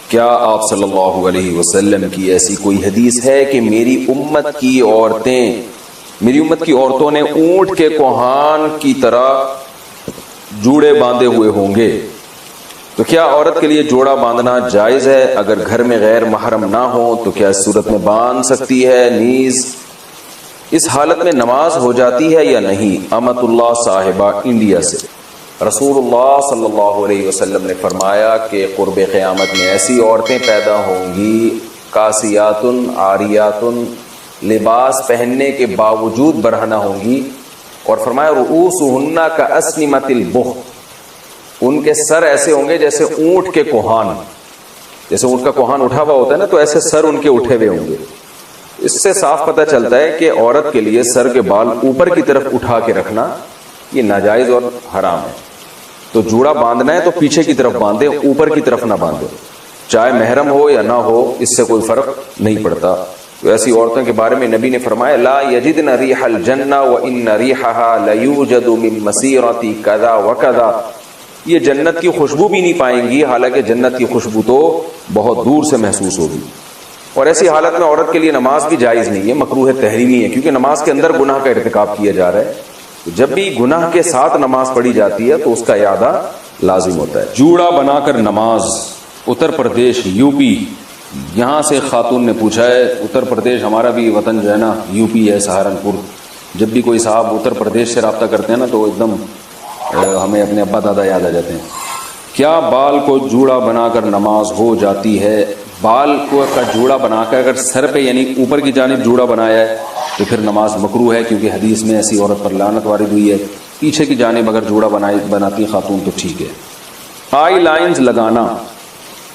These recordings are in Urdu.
کیا آپ صلی اللہ علیہ وسلم کی ایسی کوئی حدیث ہے کہ میری امت کی عورتوں نے اونٹ کے کوہان کی طرح جوڑے باندھے ہوئے ہوں گے؟ تو کیا عورت کے لیے جوڑا باندھنا جائز ہے؟ اگر گھر میں غیر محرم نہ ہو تو کیا اس صورت میں باندھ سکتی ہے؟ نیز اس حالت میں نماز ہو جاتی ہے یا نہیں؟ امت اللہ صاحبہ انڈیا سے۔ رسول اللہ صلی اللہ علیہ وسلم نے فرمایا کہ قرب قیامت میں ایسی عورتیں پیدا ہوں گی کاسیات عاریات، لباس پہننے کے باوجود برہنہ ہوں گی، اور فرمایا رؤوسہن کاسنمۃ البخت، ان کے سر ایسے ہوں گے جیسے اونٹ کے کوہان، جیسے اونٹ کا کوہان اٹھا ہوا ہوتا ہے نا، تو ایسے سر ان کے اٹھے ہوئے ہوں گے۔ اس سے صاف پتہ چلتا ہے کہ عورت کے لیے سر کے بال اوپر کی طرف اٹھا کے رکھنا یہ ناجائز اور حرام ہے۔ تو جوڑا باندھنا ہے تو پیچھے کی طرف باندھے، اوپر کی طرف نہ باندھے، چاہے محرم ہو یا نہ ہو، اس سے کوئی فرق نہیں پڑتا۔ تو ایسی عورتوں کے بارے میں نبی نے فرمایا لا یجدن ریح الجنہ وان ریحها لیوجد من مسیرۃ کذا وکذا، یہ جنت کی خوشبو بھی نہیں پائیں گی، حالانکہ جنت کی خوشبو تو بہت دور سے محسوس ہوگی۔ اور ایسی حالت میں عورت کے لیے نماز بھی جائز نہیں ہے، مکروہ تحریمی ہے، کیونکہ نماز کے اندر گناہ کا ارتکاب کیا جا رہا ہے۔ جب بھی گناہ کے ساتھ نماز پڑھی جاتی ہے تو اس کا اعادہ لازم ہوتا ہے۔ جوڑا بنا کر نماز، اتر پردیش یو پی، یہاں سے خاتون نے پوچھا ہے، اتر پردیش ہمارا بھی وطن جو ہے نا یو پی ہے، سہارنپور۔ جب بھی کوئی صاحب اتر پردیش سے رابطہ کرتے ہیں نا تو ایک دم ہمیں اپنے ابا دادا یاد آ جاتے ہیں۔ کیا بال کو جوڑا بنا کر نماز ہو جاتی ہے؟ بال کو کا جوڑا بنا کر اگر سر پہ یعنی اوپر کی جانب جوڑا بنایا ہے تو پھر نماز مکروہ ہے، کیونکہ حدیث میں ایسی عورت پر لعنت وارد ہوئی ہے۔ پیچھے کی جانب اگر جوڑا بناتی خاتون تو ٹھیک ہے۔ آئی لائنز لگانا،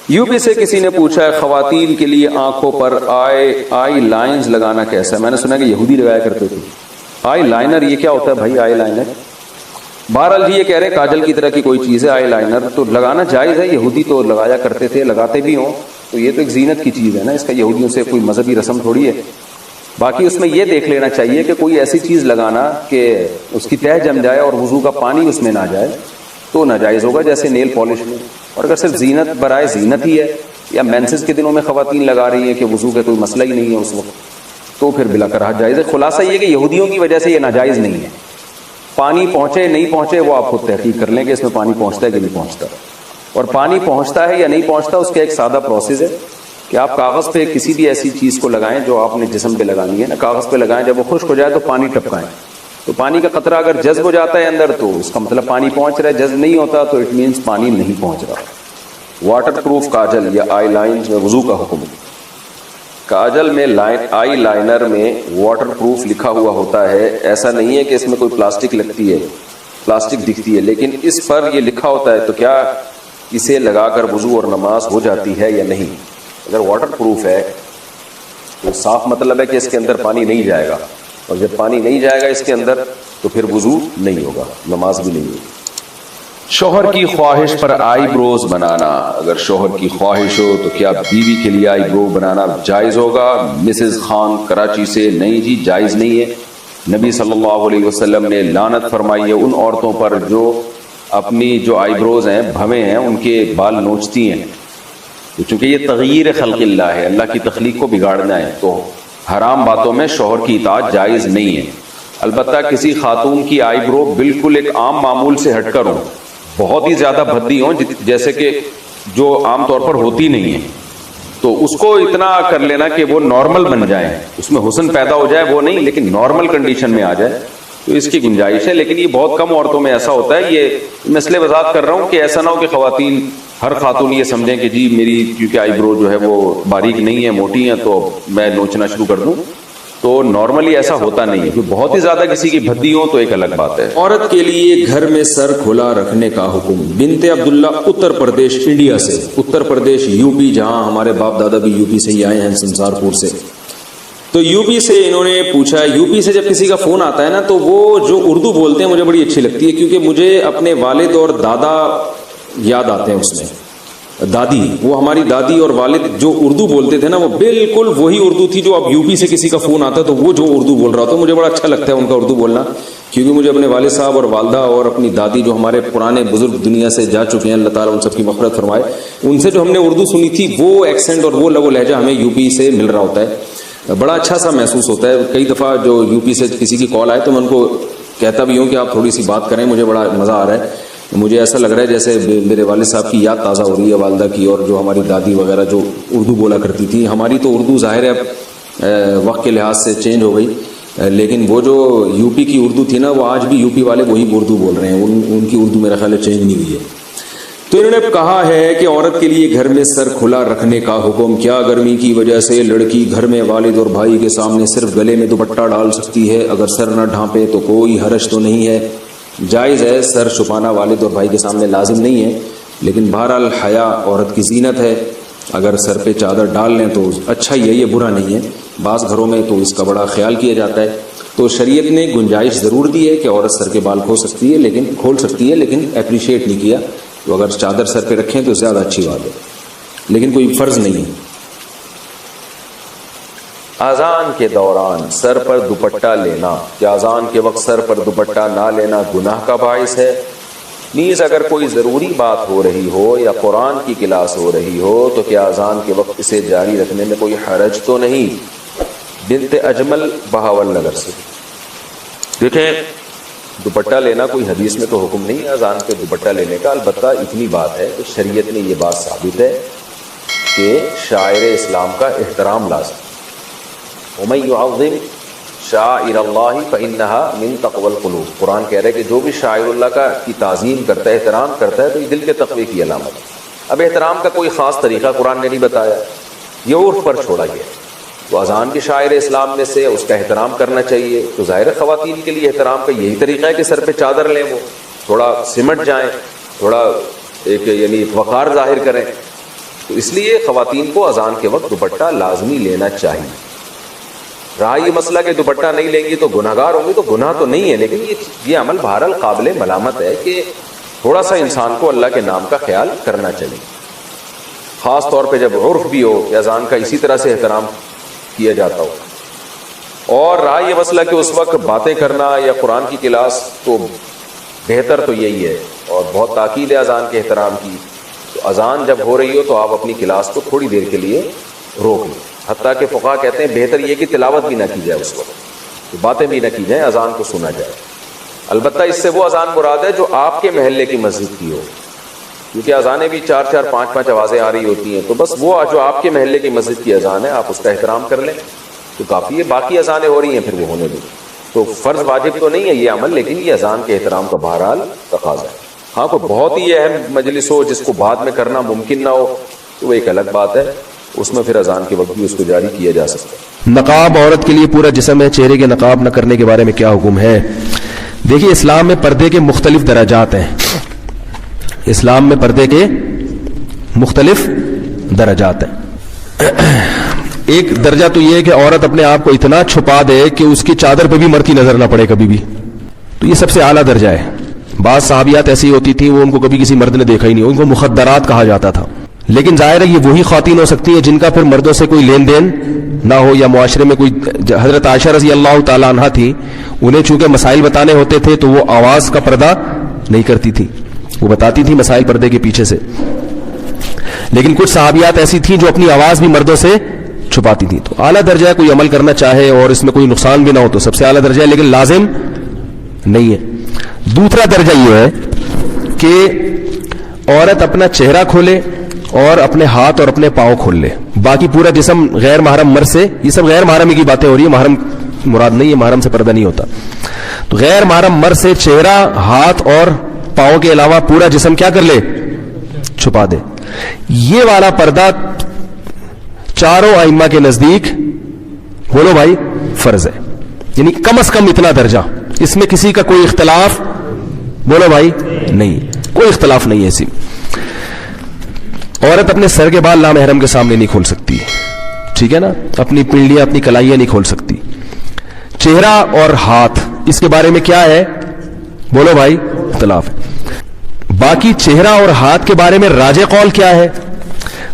یو پی سے کسی نے پوچھا ہے خواتین کے لیے آنکھوں پر آئی لائنز لگانا کیسا ہے؟ میں نے سنا کہ یہودی لگایا کرتے تھے۔ آئی لائنر یہ کیا ہوتا ہے بھائی؟ آئی لائنر بہرحال جی یہ کہہ رہے کاجل کی طرح کی کوئی چیز ہے، آئی لائنر تو لگانا جائز ہے، یہودی تو لگایا کرتے تھے، لگاتے بھی ہوں، تو یہ تو ایک زینت کی چیز ہے نا، اس کا یہودیوں سے کوئی مذہبی رسم تھوڑی ہے۔ باقی اس میں یہ دیکھ لینا چاہیے کہ کوئی ایسی چیز لگانا کہ اس کی تہ جم جائے اور وضو کا پانی اس میں نہ جائے تو ناجائز ہوگا، جیسے نیل پالش میں۔ اور اگر صرف زینت برائے زینت ہی ہے، یا مینسز کے دنوں میں خواتین لگا رہی ہیں کہ وضو کا کوئی مسئلہ ہی نہیں ہے اس وقت، تو پھر بلا کراہت جائز ہے۔ خلاصہ یہ کہ یہودیوں کی وجہ سے یہ ناجائز نہیں ہے۔ پانی پہنچے نہیں پہنچے وہ آپ خود تحقیق کر لیں کہ اس میں پانی پہنچتا ہے کہ نہیں پہنچتا، اور پانی پہنچتا ہے یا نہیں پہنچتا اس کا ایک سادہ پروسیس ہے کہ آپ کاغذ پہ کسی بھی ایسی چیز کو لگائیں جو آپ نے جسم پہ لگانی ہے نا، کاغذ پہ لگائیں، جب وہ خشک ہو جائے تو پانی ٹپکائیں، تو پانی کا قطرہ اگر جذب ہو جاتا ہے اندر تو اس کا مطلب پانی پہنچ رہا ہے، جذب نہیں ہوتا تو اٹ مینس پانی نہیں پہنچ رہا۔ واٹر پروف کاجل یا آئی لائنز میں وضو کا حکم، کاجل میں آئی لائنر میں واٹر پروف لکھا ہوا ہوتا ہے، ایسا نہیں ہے کہ اس میں کوئی پلاسٹک لگتی ہے، پلاسٹک دکھتی ہے، لیکن اس پر یہ لکھا ہوتا ہے، تو کیا اسے لگا کر وضو اور نماز ہو جاتی ہے یا نہیں؟ اگر واٹر پروف ہے تو صاف مطلب ہے کہ اس کے اندر پانی نہیں جائے گا، اور جب پانی نہیں جائے گا اس کے اندر تو پھر وضو نہیں ہوگا، نماز بھی نہیں ہوگی۔ شوہر کی خواہش پر آئی بروز بنانا، اگر شوہر کی خواہش ہو تو کیا بیوی کے لیے آئی برو بنانا جائز ہوگا؟ مسز خان کراچی سے، نہیں جی جائز نہیں ہے۔ نبی صلی اللہ علیہ وسلم نے لعنت فرمائی ہے ان عورتوں پر جو اپنی جو آئی بروز ہیں، بھویں ہیں، ان کے بال نوچتی ہیں، چونکہ یہ تغییر خلق اللہ ہے، اللہ کی تخلیق کو بگاڑنا ہے، تو حرام باتوں میں شوہر کی اطاعت جائز نہیں ہے۔ البتہ کسی خاتون کی آئی برو بالکل ایک عام معمول سے ہٹ کر ہوں، بہت ہی زیادہ بھدی ہوں، جیسے کہ جو عام طور پر ہوتی نہیں ہے، تو اس کو اتنا کر لینا کہ وہ نارمل بن جائے، اس میں حسن پیدا ہو جائے، وہ نہیں لیکن نارمل کنڈیشن میں آ جائے، تو اس کی گنجائش ہے، لیکن یہ بہت کم عورتوں میں ایسا ہوتا ہے۔ یہ مسئلے وضاحت کر رہا ہوں کہ ایسا نہ ہو کہ خواتین، ہر خاتون یہ سمجھیں کہ جی میری کیونکہ آئی برو جو ہے وہ باریک نہیں ہے، موٹی ہیں، تو میں نوچنا شروع کر دوں، تو نارملی ایسا ہوتا نہیں ہے۔ بہت ہی زیادہ کسی کی بھدی ہو تو ایک الگ بات ہے۔ عورت کے لیے گھر میں سر کھلا رکھنے کا حکم، بنت عبداللہ اتر پردیش انڈیا سے، اتر پردیش یو پی، جہاں ہمارے باپ دادا بھی یو پی سے ہی آئے ہیں، سنسار پور سے، تو یو پی سے انہوں نے پوچھا، یو پی سے جب کسی کا فون آتا ہے نا تو وہ جو اردو بولتے ہیں مجھے بڑی اچھی لگتی ہے، کیونکہ مجھے اپنے والد اور دادا یاد آتے ہیں اس میں۔ دادی، وہ ہماری دادی اور والد جو اردو بولتے تھے نا، وہ بالکل وہی اردو تھی جو اب یو پی سے کسی کا فون آتا ہے تو وہ جو اردو بول رہا ہوتا ہے، مجھے بڑا اچھا لگتا ہے ان کا اردو بولنا، کیونکہ مجھے اپنے والد صاحب اور والدہ اور اپنی دادی جو ہمارے پرانے بزرگ دنیا سے جا چکے ہیں، اللہ تعالیٰ ان سب کی مغفرت فرمائے، ان سے جو ہم نے اردو سنی تھی وہ ایکسنٹ اور وہ لب و لہجہ ہمیں یو پی سے مل رہا ہوتا ہے، بڑا اچھا سا محسوس ہوتا ہے۔ کئی دفعہ جو یو پی سے کسی کی کال آئے تو میں ان کو کہتا بھی ہوں کہ آپ تھوڑی سی بات کریں، مجھے بڑا مزہ آ رہا ہے، مجھے ایسا لگ رہا ہے جیسے میرے والد صاحب کی یاد تازہ ہو رہی ہے، والدہ کی، اور جو ہماری دادی وغیرہ جو اردو بولا کرتی تھی۔ ہماری تو اردو ظاہر ہے وقت کے لحاظ سے چینج ہو گئی، لیکن وہ جو یو پی کی اردو تھی نا، وہ آج بھی یو پی والے وہی اردو بول رہے ہیں، ان کی اردو میرا خیال ہے چینج نہیں ہوئی ہے۔ تو انہوں نے کہا ہے کہ عورت کے لیے گھر میں سر کھلا رکھنے کا حکم، کیا گرمی کی وجہ سے لڑکی گھر میں والد اور بھائی کے سامنے صرف گلے میں دوپٹہ ڈال سکتی ہے؟ اگر سر نہ ڈھانپے تو کوئی حرج تو نہیں ہے؟ جائز ہے، سر چھپانا والد اور بھائی کے سامنے لازم نہیں ہے، لیکن بہرحال حیا عورت کی زینت ہے، اگر سر پہ چادر ڈال لیں تو اچھا ہی ہے، یہ برا نہیں ہے۔ بعض گھروں میں تو اس کا بڑا خیال کیا جاتا ہے، تو شریعت نے گنجائش ضرور دی ہے کہ عورت سر کے بال کھول سکتی ہے، لیکن اپریشیٹ نہیں کیا، تو اگر چادر سر پہ رکھیں تو زیادہ اچھی بات ہے، لیکن کوئی فرض نہیں ہے۔ اذان کے دوران سر پر دوپٹہ لینا، کیا اذان کے وقت سر پر دوپٹہ نہ لینا گناہ کا باعث ہے؟ نیز اگر کوئی ضروری بات ہو رہی ہو یا قرآن کی کلاس ہو رہی ہو تو کیا اذان کے وقت اسے جاری رکھنے میں کوئی حرج تو نہیں؟ بنت اجمل بہاول نگر سے۔ دیکھیں، دوپٹہ لینا کوئی حدیث میں تو حکم نہیں ہے اذان پہ دوپٹہ لینے کا، البتہ اتنی بات ہے کہ شریعت نے یہ بات ثابت ہے کہ شاعر اسلام کا احترام لازم۔ وَمَن يُعَظِّمْ شَعَائِرَ اللَّهِ فَإِنَّهَا مِن تَقْوَى الْقُلُوبِ، قرآن کہہ رہا ہے کہ جو بھی شاعر اللہ کی تعظیم کرتا ہے، احترام کرتا ہے، تو یہ دل کے تقوی کی علامت ہے۔ اب احترام کا کوئی خاص طریقہ قرآن نے نہیں بتایا، یہ عرف پر چھوڑا گیا، تو اذان کے شاعر اسلام میں سے اس کا احترام کرنا چاہیے۔ تو ظاہر خواتین کے لیے احترام کا یہی طریقہ ہے کہ سر پہ چادر لیں، وہ تھوڑا سمٹ جائیں، تھوڑا ایک یعنی وقار ظاہر کریں، تو اس لیے خواتین کو اذان کے وقت دوپٹہ لازمی لینا چاہیے۔ رہا یہ مسئلہ کہ دوپٹہ نہیں لیں گی تو گناہ گار ہوں گی، تو گناہ تو نہیں ہے، لیکن یہ عمل بہرحال قابل ملامت ہے کہ تھوڑا سا انسان کو اللہ کے نام کا خیال کرنا چاہیے، خاص طور پہ جب عرف بھی ہو کہ اذان کا اسی طرح سے احترام کیا جاتا ہو۔ اور رہا یہ مسئلہ کہ اس وقت باتیں کرنا یا قرآن کی کلاس، تو بہتر تو یہی ہے، اور بہت تاکید ہے اذان کے احترام کی، تو اذان جب ہو رہی ہو تو آپ اپنی کلاس کو تھوڑی دیر کے لیے روک لیں، حتیٰ کہ فقہا کہتے ہیں بہتر یہ کہ تلاوت بھی نہ کی جائے اس وقت، باتیں بھی نہ کی جائیں، اذان کو سنا جائے۔ البتہ اس سے وہ اذان مراد ہے جو آپ کے محلے کی مسجد کی ہو، کیونکہ اذانیں بھی 4-4 5-5 آوازیں آ رہی ہوتی ہیں، تو بس وہ جو آپ کے محلے کی مسجد کی اذان ہے آپ اس کا احترام کر لیں تو کافی ہے۔ باقی اذانیں ہو رہی ہیں پھر وہ ہونے دیں، تو فرض واجب تو نہیں ہے یہ عمل، لیکن یہ اذان کے احترام کا بہرحال تقاضا ہے۔ ہاں کوئی بہت ہی اہم مجلس ہو جس کو بعد میں کرنا ممکن نہ ہو تو وہ ایک الگ بات ہے، اس میں پھر اذان کے وقت بھی اس کو جاری کیا جا سکتا ہے۔ نقاب عورت کے لیے پورا جسم ہے، چہرے کے نقاب نہ کرنے کے بارے میں کیا حکم ہے؟ دیکھیے، اسلام میں پردے کے مختلف درجات ہیں، اسلام میں پردے کے مختلف درجات ہیں۔ ایک درجہ تو یہ ہے کہ عورت اپنے آپ کو اتنا چھپا دے کہ اس کی چادر پہ بھی مرتی نظر نہ پڑے کبھی بھی، تو یہ سب سے اعلیٰ درجہ ہے۔ بعض صحابیات ایسی ہوتی تھیں وہ ان کو کبھی کسی مرد نے دیکھا ہی نہیں، ان کو مخدرات کہا جاتا تھا، لیکن ظاہر ہے یہ وہی خواتین ہو سکتی ہیں جن کا پھر مردوں سے کوئی لین دین نہ ہو یا معاشرے میں کوئی۔ حضرت عائشہ رضی اللہ تعالیٰ عنہ تھی، انہیں چونکہ مسائل بتانے ہوتے تھے تو وہ آواز کا پردہ نہیں کرتی تھی، وہ بتاتی تھی مسائل پردے کے پیچھے سے، لیکن کچھ صحابیات ایسی تھیں جو اپنی آواز بھی مردوں سے چھپاتی تھی۔ تو اعلیٰ درجہ ہے، کوئی عمل کرنا چاہے اور اس میں کوئی نقصان بھی نہ ہو تو سب سے اعلیٰ درجہ ہے، لیکن لازم نہیں ہے۔ دوسرا درجہ یہ ہے کہ عورت اپنا چہرہ کھولے اور اپنے ہاتھ اور اپنے پاؤں کھول لے، باقی پورا جسم غیر محرم مرد سے، یہ سب غیر محرمی کی باتیں ہو رہی ہیں، محرم مراد نہیں ہے، محرم سے پردہ نہیں ہوتا، تو غیر محرم مرد سے چہرہ، ہاتھ اور پاؤں کے علاوہ پورا جسم کیا کر لے؟ چھپا دے۔ یہ والا پردہ چاروں ائمہ کے نزدیک بولو بھائی فرض ہے، یعنی کم از کم اتنا درجہ، اس میں کسی کا کوئی اختلاف بولو بھائی نہیں، کوئی اختلاف نہیں ہے اسی۔ عورت اپنے سر کے بال نامحرم کے سامنے نہیں کھول سکتی، ٹھیک ہے نا، اپنی پنڈلیاں اپنی کلائیاں نہیں کھول سکتی۔ چہرہ اور ہاتھ، اس کے بارے میں کیا ہے بولو بھائی اختلاف ہے۔ باقی چہرہ اور ہاتھ کے بارے میں راجح قول کیا ہے؟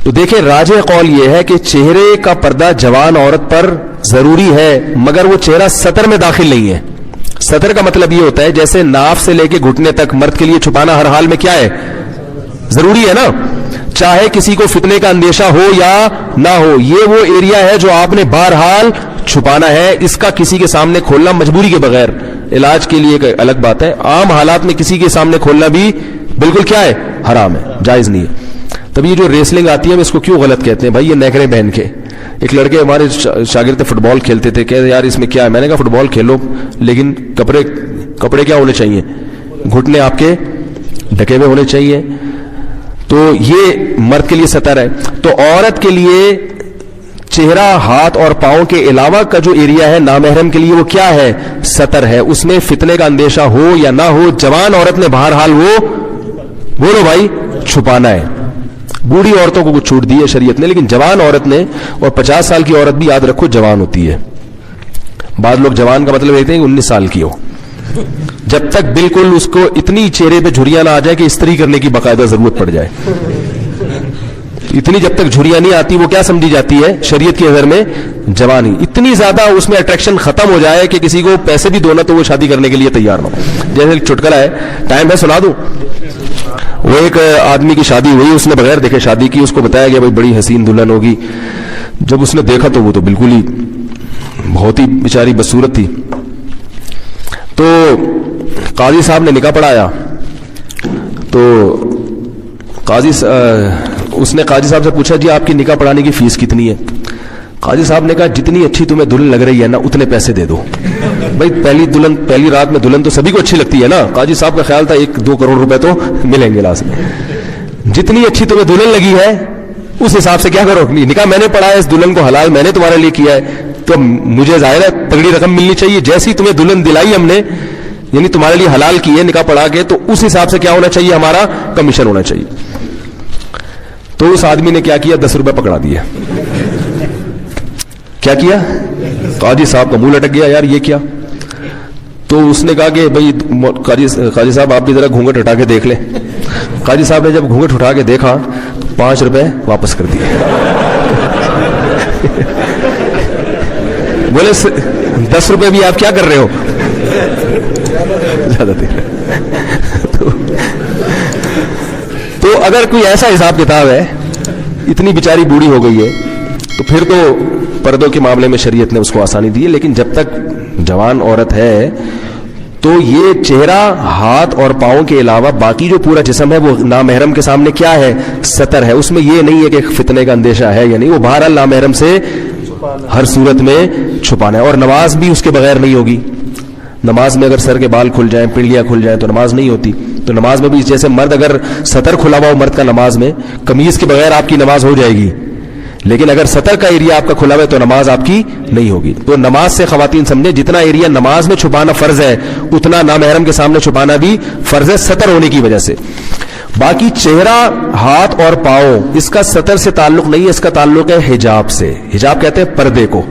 تو دیکھیں راجح قول یہ ہے کہ چہرے کا پردہ جوان عورت پر ضروری ہے، مگر وہ چہرہ سطر میں داخل نہیں ہے. سطر کا مطلب یہ ہوتا ہے جیسے ناف سے لے کے گھٹنے تک مرد کے لیے چھپانا ہر حال میں کیا ہے؟ ضروری ہے نا، چاہے کسی کو فتنے کا اندیشہ ہو یا نہ ہو. یہ وہ ایریا ہے جو آپ نے بہرحال چھپانا ہے. اس کا کسی کے سامنے کھولنا مجبوری کے بغیر، علاج کے لیے ایک الگ بات ہے، عام حالات میں کسی کے سامنے کھولنا بھی بالکل کیا ہے؟ حرام ہے، جائز نہیں ہے. تب یہ جو ریسلنگ آتی ہے ہم اس کو کیوں غلط کہتے ہیں بھائی؟ یہ نیکریں پہن کے. ایک لڑکے ہمارے شاگرد فٹ بال کھیلتے تھے، کہتے یار اس میں کیا ہے؟ میں نے کہا فٹ بال کھیلو لیکن کپڑے کیا ہونے چاہیے؟ گھٹنے آپ کے ڈھکے ہوئے ہونے چاہیے. تو یہ مرد کے لیے سطر ہے. تو عورت کے لیے چہرہ، ہاتھ اور پاؤں کے علاوہ کا جو ایریا ہے نامحرم کے لیے وہ کیا ہے؟ سطر ہے. اس میں فتنے کا اندیشہ ہو یا نہ ہو، جوان عورت نے بہرحال وہ بولو بھائی چھپانا ہے. بوڑھی عورتوں کو کچھ چھوٹ دی ہے شریعت نے، لیکن جوان عورت نے، اور 50 سال کی عورت بھی یاد رکھو جوان ہوتی ہے. بعض لوگ جوان کا مطلب کہتے ہیں کہ 19 سال کی ہو، جب تک بالکل اس کو اتنی چہرے پہ جھریاں نہ آ جائے کہ استری کرنے کی باقاعدہ ضرورت پڑ جائے. اتنی جب تک جھریاں نہیں آتی وہ کیا سمجھی جاتی ہے شریعت کی نظر میں؟ جوانی. اتنی زیادہ اس میں اٹریکشن ختم ہو جائے کہ کسی کو پیسے بھی دو نا تو وہ شادی کرنے کے لیے تیار نہ ہو. جیسے ایک چٹکلا ہے، ٹائم ہے سنا دوں. وہ ایک آدمی کی شادی ہوئی، اس نے بغیر دیکھے شادی کی. اس کو بتایا گیا بھائی بڑی حسین دلہن ہوگی. جب اس نے دیکھا تو وہ تو بالکل ہی بہت ہی بیچاری بدصورت تھی. تو قاضی صاحب نے نکاح پڑھایا. تو اس نے قاضی صاحب سے پوچھا جی آپ کی نکاح پڑھانے کی فیس کتنی ہے؟ قاضی صاحب نے کہا جتنی اچھی تمہیں دلہن لگ رہی ہے نا اتنے پیسے دے دو. بھائی پہلی رات میں دلہن تو سبھی کو اچھی لگتی ہے نا. قاضی صاحب کا خیال تھا 1-2 کروڑ روپے تو ملیں گے لاسٹ میں. جتنی اچھی تمہیں دلہن لگی ہے اس حساب سے کیا کرو. نکاح میں نے پڑھا ہے، اس دلہن کو حلال میں نے تمہارے لیے کیا ہے، تو مجھے ظاہر ہے تگڑی رقم ملنی چاہیے. جیسی تمہیں دلہن دلائی ہم نے، یعنی تمہارے لیے حلال کی ہے نکاح پڑھا کے، تو اس حساب سے کیا ہونا چاہیے؟ ہمارا کمیشن ہونا چاہیے. تو اس آدمی نے کیا کیا؟ 10 روپے پکڑا دیے. کیا کیا؟ قاضی صاحب کا منہ لٹک گیا، یار یہ کیا؟ تو اس نے کہا کہ بھائی قاضی صاحب آپ بھی ذرا گھونگٹ ہٹا کے دیکھ لیں. قاضی صاحب نے جب گھونگٹ اٹھا کے دیکھا 5 روپے واپس کر دیے. بولے 10 روپے بھی آپ کیا کر رہے ہو؟ زیادہ دیر. تو اگر کوئی ایسا حساب کتاب ہے، اتنی بیچاری بوڑھی ہو گئی ہے، تو پھر تو پردوں کے معاملے میں شریعت نے اس کو آسانی دی ہے. لیکن جب تک جوان عورت ہے تو یہ چہرہ، ہاتھ اور پاؤں کے علاوہ باقی جو پورا جسم ہے وہ نامحرم کے سامنے کیا ہے؟ سطر ہے. اس میں یہ نہیں ہے کہ فتنے کا اندیشہ ہے یا نہیں، وہ بہرحال نامحرم سے ہر صورت میں چھپانا ہے. اور نماز بھی اس کے بغیر نہیں ہوگی. نماز میں اگر سر کے بال کھل جائیں، پنڈلیاں کھل جائیں تو نماز نہیں ہوتی. تو نماز میں بھی جیسے مرد اگر سطر کھلا ہوا ہو مرد کا نماز میں، قمیض کے بغیر آپ کی نماز ہو جائے گی، لیکن اگر سطر کا ایریا آپ کا کھلا ہوا ہے تو نماز آپ کی نہیں ہوگی. تو نماز سے خواتین سمجھیں جتنا ایریا نماز میں چھپانا فرض ہے اتنا نامحرم کے سامنے چھپانا بھی فرض ہے، سطر ہونے کی وجہ سے. باقی چہرہ، ہاتھ اور پاؤں، اس کا سطر سے تعلق نہیں ہے، اس کا تعلق ہے حجاب سے. حجاب کہتے ہیں پردے کو.